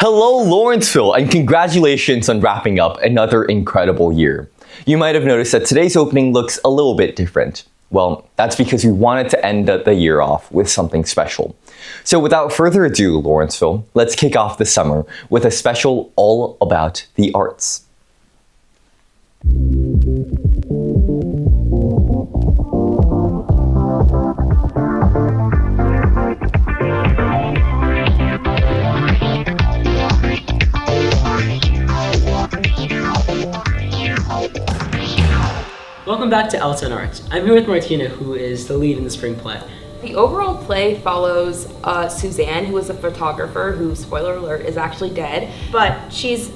Hello, Lawrenceville, and congratulations on wrapping up another incredible year. You might have noticed that today's opening looks a little bit different. Well, that's because we wanted to end the year off with something special. So without further ado, Lawrenceville, let's kick off the summer with a special all about the arts. Welcome back to L10 Arts. I'm here with Martina, who is the lead in the spring play. The overall play follows Suzanne, who is a photographer who, spoiler alert, is actually dead. But she's,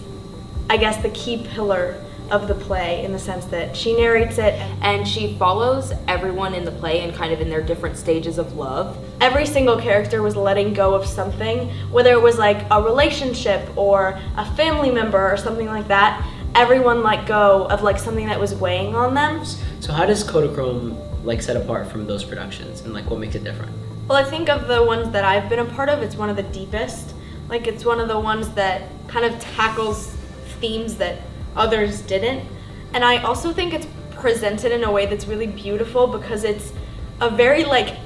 I guess, the key pillar of the play in the sense that she narrates it. And she follows everyone in the play and kind of in their different stages of love. Every single character was letting go of something, whether it was like a relationship or a family member or something like that. Everyone let go of like something that was weighing on them. So how does Kodachrome set apart from those productions and what makes it different? Well, I think of the ones that I've been a part of, it's one of the deepest. It's one of the ones that kind of tackles themes that others didn't. And I also think it's presented in a way that's really beautiful because it's a very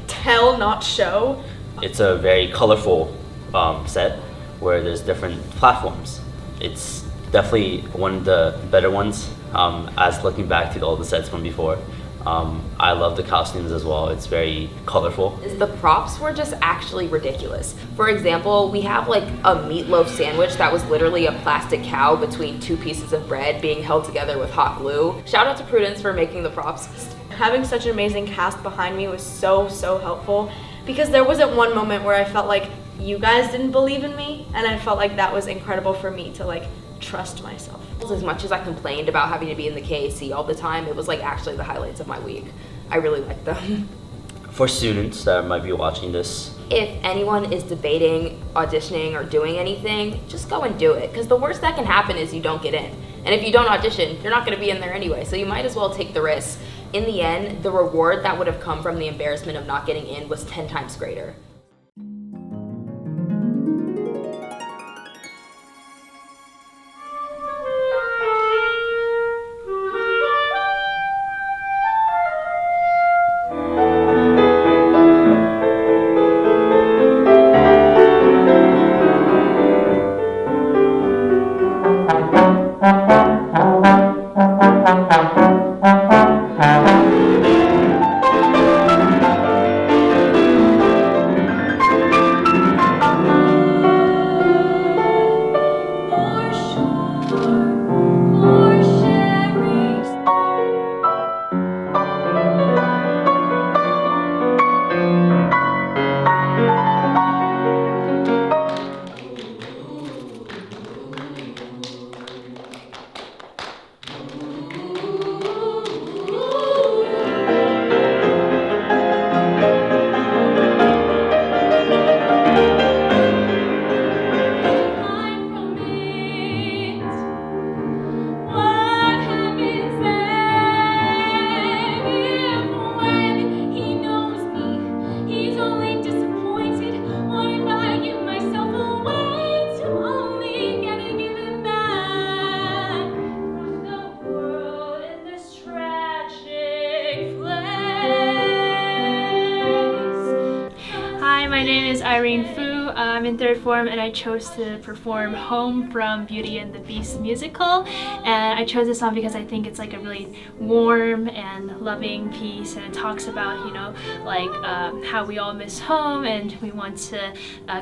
tell, not show. It's a very colorful set where there's different platforms. It's definitely one of the better ones as looking back to all the sets from before. I love the costumes as well. It's very colorful. The props were just actually ridiculous. For example, we have a meatloaf sandwich that was literally a plastic cow between two pieces of bread being held together with hot glue. Shout out to Prudence for making the props. Having such an amazing cast behind me was so helpful because there wasn't one moment where I felt like you guys didn't believe in me, and I felt like that was incredible for me to trust myself. As much as I complained about having to be in the KAC all the time, it was actually the highlights of my week. I really liked them. For students that might be watching this, if anyone is debating, auditioning, or doing anything, just go and do it. Because the worst that can happen is you don't get in. And if you don't audition, you're not going to be in there anyway, so you might as well take the risk. In the end, the reward that would have come from the embarrassment of not getting in was 10 times greater. I'm in third form and I chose to perform Home from Beauty and the Beast musical, and I chose this song because I think it's a really warm and loving piece, and it talks about how we all miss home and we want to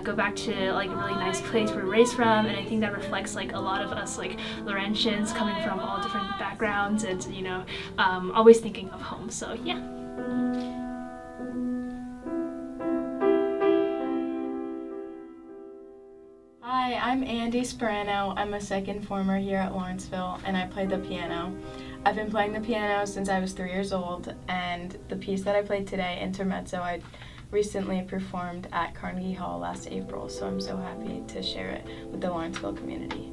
go back to a really nice place we're raised from, and I think that reflects a lot of us Lawrentians coming from all different backgrounds and always thinking of home. So yeah. Hi, I'm Andy Sperano. I'm a second former here at Lawrenceville, and I play the piano. I've been playing the piano since I was 3 years old, and the piece that I played today, Intermezzo, I recently performed at Carnegie Hall last April, so I'm so happy to share it with the Lawrenceville community.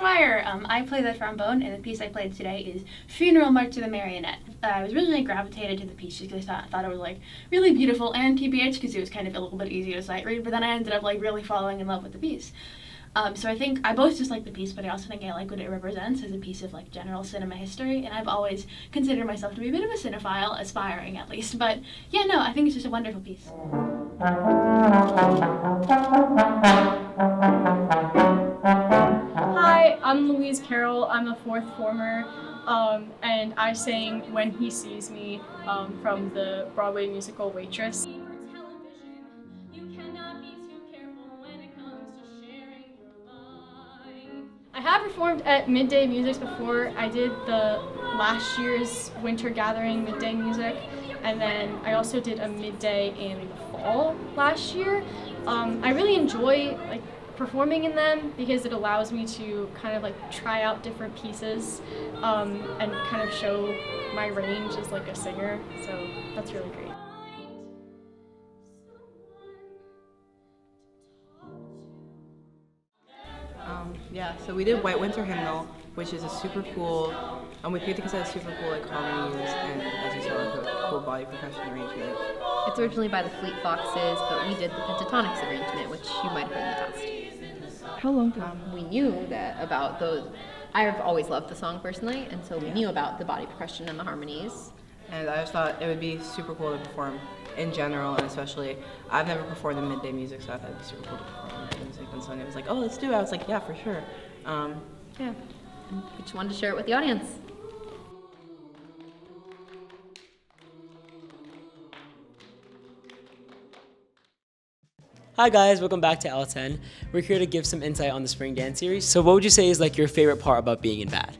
Dwyer. I play the trombone, and the piece I played today is Funeral March of the Marionette. I was originally gravitated to the piece just because I thought it was like really beautiful, and TBH because it was kind of a little bit easier to sight read, but then I ended up like really falling in love with the piece. So I think I both just like the piece, but I also think I like what it represents as a piece of like general cinema history, and I've always considered myself to be a bit of a cinephile, aspiring at least. But yeah, no, I think it's just a wonderful piece. Hi, I'm Louise Carroll. I'm a fourth former, and I sang When He Sees Me from the Broadway musical Waitress. I have performed at Midday Music before. I did the last year's winter gathering Midday Music, and then I also did a Midday in the fall last year. I really enjoy like performing in them because it allows me to kind of like try out different pieces and kind of show my range as like a singer. So that's really great. Yeah, so we did White Winter Hymnal, which is a super cool, we picked it because it has super cool like harmonies and as you saw, like a cool body percussion arrangement. It's originally by the Fleet Foxes, but we did the pentatonics arrangement, which you might have heard in the past. How long? We knew that about those. I've always loved the song personally, and so we knew about the body percussion and the harmonies. And I just thought it would be super cool to perform in general, and especially, I've never performed in Midday Music, so I thought it'd be super cool to perform in music. And Sonia was like, oh, let's do it. I was like, yeah, for sure. Yeah. We just wanted to share it with the audience. Hi guys, welcome back to L10. We're here to give some insight on the spring dance series. So what would you say is like your favorite part about being in band?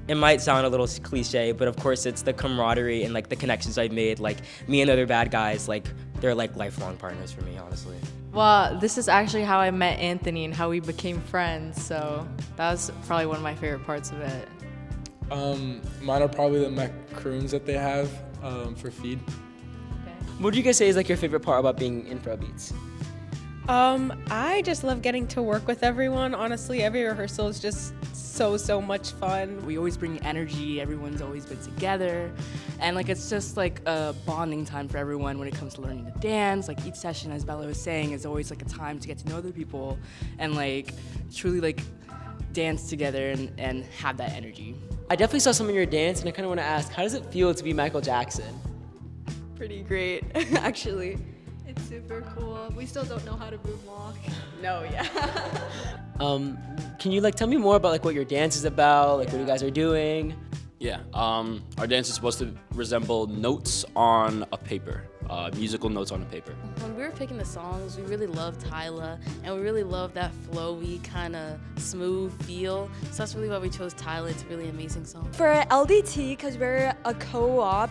It might sound a little cliche, but of course it's the camaraderie and like the connections I've made. Like me and other bad guys, like they're like lifelong partners for me, honestly. Well, this is actually how I met Anthony and how we became friends, so that was probably one of my favorite parts of it. Mine are probably the macaroons that they have for feed. Okay. What would you guys say is like your favorite part about being in Beats? I just love getting to work with everyone. Honestly, every rehearsal is just so much fun. We always bring energy, everyone's always been together, and like it's just like a bonding time for everyone when it comes to learning to dance. Like each session, as Bella was saying, is always like a time to get to know other people and like truly like dance together and have that energy. I definitely saw some of your dance, and I kind of want to ask, how does it feel to be Michael Jackson? Pretty great, actually. It's super cool. We still don't know how to moonwalk. No, yeah. Can you like tell me more about like what your dance is about, like what you guys are doing? Yeah, our dance is supposed to resemble notes on a paper, musical notes on a paper. When we were picking the songs, we really loved Tyla, and we really loved that flowy, kind of smooth feel. So that's really why we chose Tyla. It's a really amazing song. For LDT, because we're a co-op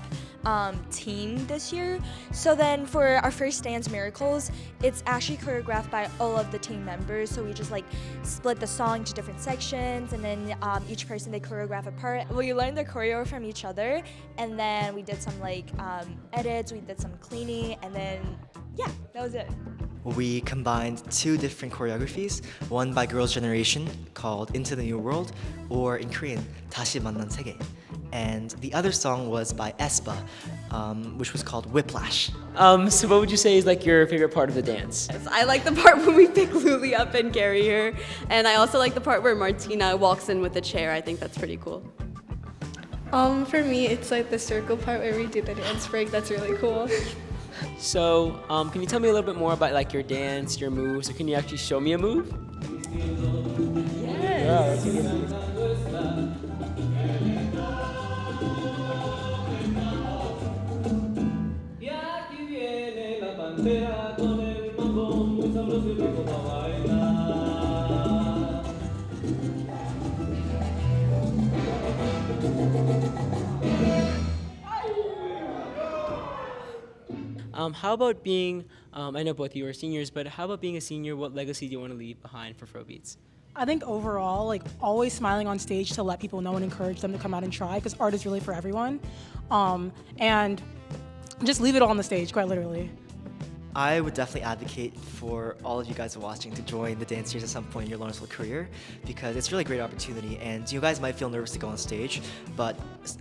team this year, so then for our first dance, Miracles, it's actually choreographed by all of the team members. So we just like split the song into different sections, and then each person, they choreograph a part. We learned the choreo from each other, and then we did some like edits, we did some cleaning, and then yeah, that was it. We combined two different choreographies, one by Girls' Generation called Into the New World, or in Korean, 다시 만난 세계. And the other song was by aespa, which was called Whiplash. So what would you say is like your favorite part of the dance? I like the part when we pick Luli up and carry her, and I also like the part where Martina walks in with a chair. I think that's pretty cool. For me, it's like the circle part where we do the dance break. That's really cool. So, can you tell me a little bit more about like your dance, your moves? Or can you actually show me a move? Yes. Yeah, that's a good move. How about being, I know both of you are seniors, but how about being a senior? What legacy do you want to leave behind for Afrobeats? I think overall, like always smiling on stage to let people know and encourage them to come out and try, because art is really for everyone. And just leave it all on the stage, quite literally. I would definitely advocate for all of you guys watching to join the dance series at some point in your Lawrenceville career, because it's really a great opportunity, and you guys might feel nervous to go on stage, but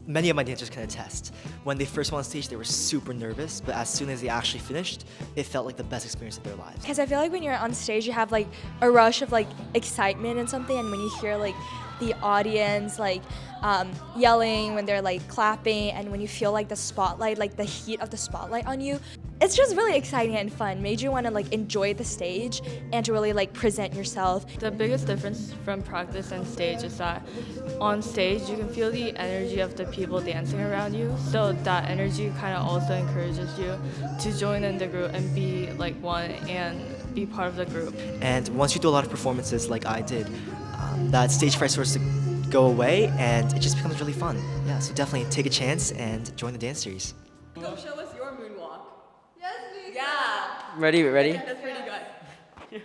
many of my dancers can attest. When they first went on stage, they were super nervous, but as soon as they actually finished, it felt like the best experience of their lives. Because I feel like when you're on stage, you have like a rush of like excitement and something, and when you hear like the audience like yelling, when they're like clapping, and when you feel like the spotlight, like the heat of the spotlight on you, it's just really exciting and fun. Made you want to like enjoy the stage and to really like present yourself. The biggest difference from practice and stage is that on stage you can feel the energy of the people dancing around you, so that energy kind of also encourages you to join in the group and be like one and be part of the group. And once you do a lot of performances like I did, that stage fright starts to go away and it just becomes really fun. Yeah, so definitely take a chance and join the dance series. Go show us your moonwalk. Yes, Mika. Yeah. Ready? That's pretty good.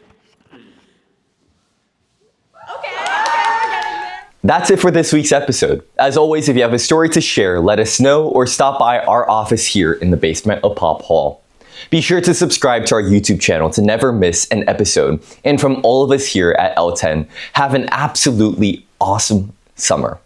That's it for this week's episode. As always, if you have a story to share, let us know or stop by our office here in the basement of Pop Hall. Be sure to subscribe to our YouTube channel to never miss an episode. And from all of us here at L10, have an absolutely awesome summer.